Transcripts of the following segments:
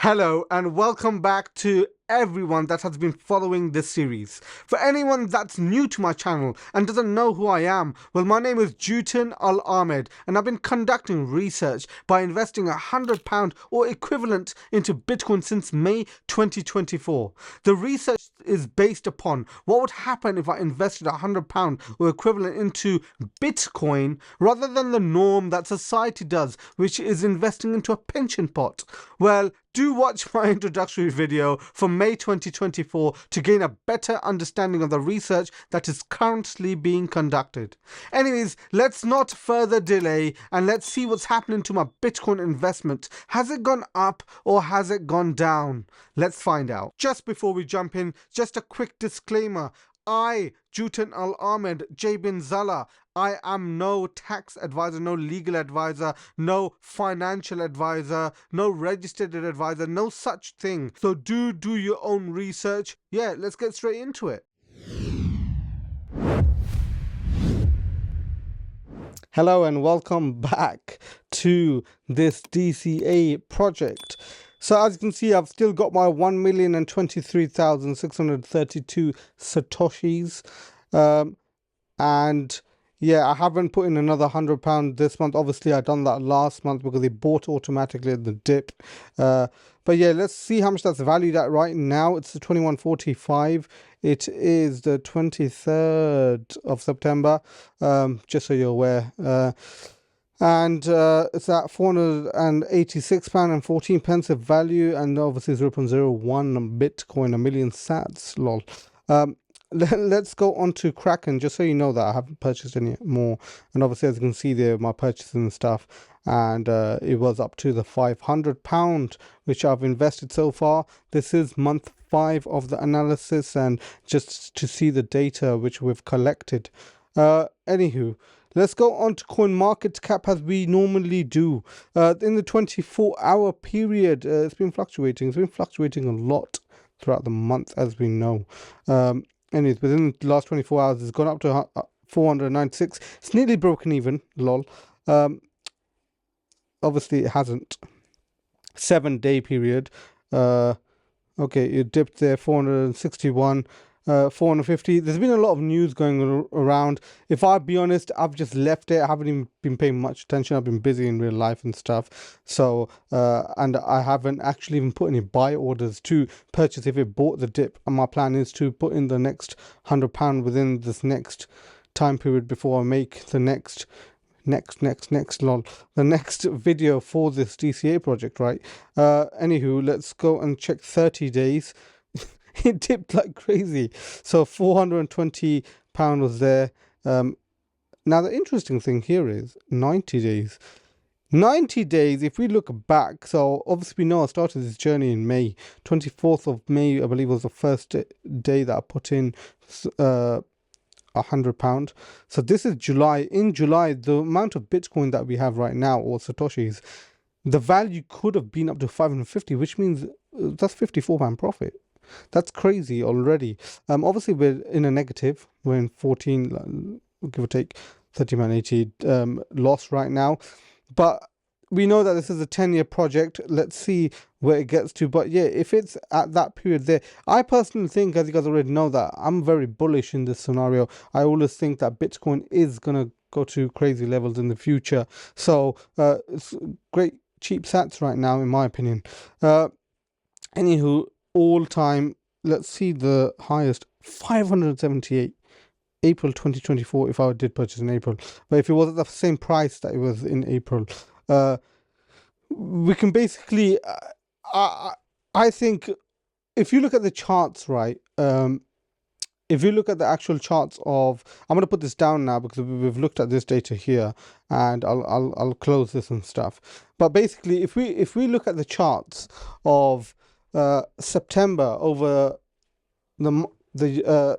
Hello and welcome back to everyone that has been following this series. For anyone that's new to my channel and doesn't know who I am, well, my name is Jutin Al Ahmed and I've been conducting research by investing £100 or equivalent into Bitcoin since May 2024. The research is based upon what would happen if I invested £100 or equivalent into Bitcoin rather than the norm that society does, which is investing into a pension pot. Well, do watch my introductory video from May 2024 to gain a better understanding of the research that is currently being conducted. Anyways, let's not further delay and let's see what's happening to my Bitcoin investment. Has it gone up or has it gone down? Let's find out. Just before we jump in, just a quick disclaimer. I, Jutin Al Ahmed J bin Zala, I am no tax advisor, no legal advisor, no financial advisor, no registered advisor, no such thing. So do your own research. Yeah, let's get straight into it. Hello and welcome back to this DCA project. So as you can see, I've still got my 1,023,632 Satoshis. And yeah, I haven't put in another £100 this month. Obviously, I done that last month because they bought automatically at the dip. But yeah, let's see how much that's valued at right now. It's the 21.45. It is the 23rd of September, just so you're aware. And it's at £486.14 of value, and obviously 0.01 Bitcoin, a million sats, lol. Let's go on to Kraken, just so you know that I haven't purchased any more. And obviously, as you can see there, my purchases and stuff, and it was up to the £500 which I've invested so far. This is month 5 of the analysis, and just to see the data which we've collected. Anywho, let's go on to CoinMarketCap as we normally do. In the 24-hour period, it's been fluctuating. It's been fluctuating a lot throughout the month, as we know. Anyways, within the last 24 hours, it's gone up to 496. It's nearly broken even, lol. Obviously, it hasn't. 7-day period. Okay, it dipped there, 461. 450. There's been a lot of news going around. If I be honest, I've just left it. I haven't even been paying much attention. I've been busy in real life and stuff. So and I haven't actually even put any buy orders to purchase if it bought the dip. And my plan is to put in the next £100 within this next time period before I make the next video for this DCA project, right? Anywho, let's go and check 30 days. It dipped like crazy. So £420 was there. Now the interesting thing here is 90 days. 90 days, if we look back, so obviously we know I started this journey in May. 24th of May, I believe, was the first day that I put in £100. So this is July. In July, the amount of Bitcoin that we have right now, or Satoshis, the value could have been up to 550, which means that's £54 profit. That's crazy already. Obviously we're in a negative. We're in 14, give or take, 30.80 loss right now. But we know that this is a 10-year project. Let's see where it gets to. But yeah, if it's at that period there, I personally think, as you guys already know, that I'm very bullish in this scenario. I always think that Bitcoin is gonna go to crazy levels in the future. So it's great cheap sats right now, in my opinion. Anywho, all time, let's see the highest, 578, April 2024, if I did purchase in April. But if it was at the same price that it was in April, we can basically, I think, if you look at the charts, right, if you look at the actual charts of, I'm going to put this down now because we've looked at this data here, and I'll close this and stuff. But basically, if we look at the charts of September over the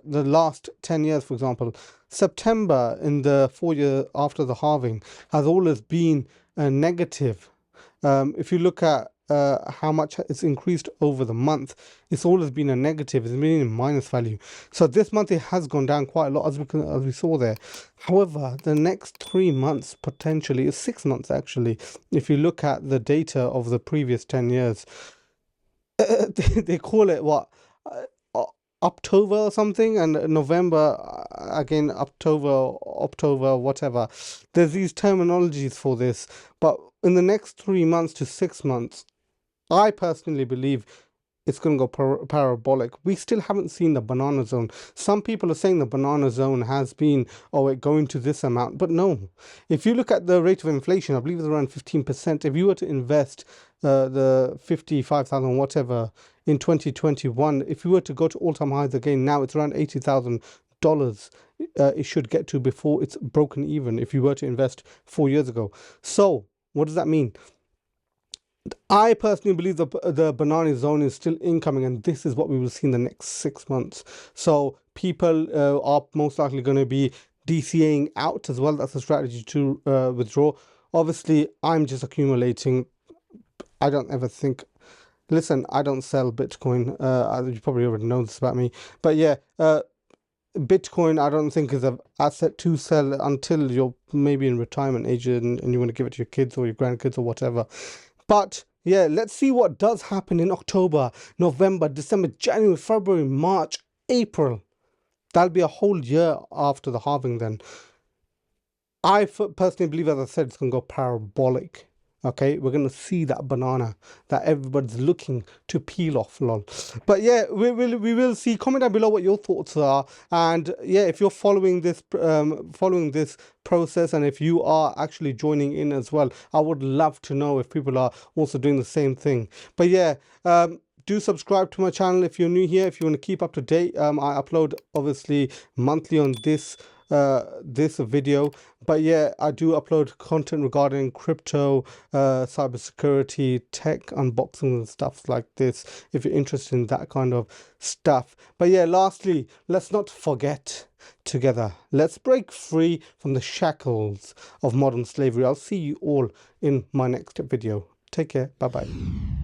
last 10 years, for example, September in the 4 year after the halving has always been a negative. If you look at how much it's increased over the month, it's always been a negative. It's been in minus value. So this month it has gone down quite a lot, as we saw there. However, the next 3 months, potentially 6 months actually, if you look at the data of the previous 10 years, they call it what, October or something, and November again, October, whatever. There's these terminologies for this, but in the next 3 months to 6 months, I personally believe it's going to go parabolic. We still haven't seen the banana zone. Some people are saying the banana zone has been, oh, it going to this amount, but no. If you look at the rate of inflation, I believe it's around 15%. If you were to invest the 55,000 whatever in 2021, if you were to go to all-time highs again, now it's around $80,000. It should get to before it's broken even if you were to invest 4 years ago. So what does that mean? I personally believe the banana zone is still incoming, and this is what we will see in the next 6 months. So people are most likely going to be DCAing out as well. That's a strategy to withdraw. Obviously, I'm just accumulating. I don't ever think. Listen, I don't sell Bitcoin. You probably already know this about me, but yeah. Bitcoin, I don't think is an asset to sell until you're maybe in retirement age and you want to give it to your kids or your grandkids or whatever. But yeah, let's see what does happen in October, November, December, January, February, March, April. That'll be a whole year after the halving then. I personally believe, as I said, it's going to go parabolic. Okay, we're going to see that banana that everybody's looking to peel off, lol. But yeah, we will see. Comment down below what your thoughts are, and yeah, if you're following this process, and if you are actually joining in as well, I would love to know if people are also doing the same thing. But yeah, do subscribe to my channel if you're new here. If you want to keep up to date, I upload obviously monthly on this video, but yeah, I do upload content regarding crypto, cybersecurity, tech unboxing and stuff like this if you're interested in that kind of stuff. But yeah, lastly, let's not forget, together let's break free from the shackles of modern slavery. I'll see you all in my next video. Take care. Bye bye.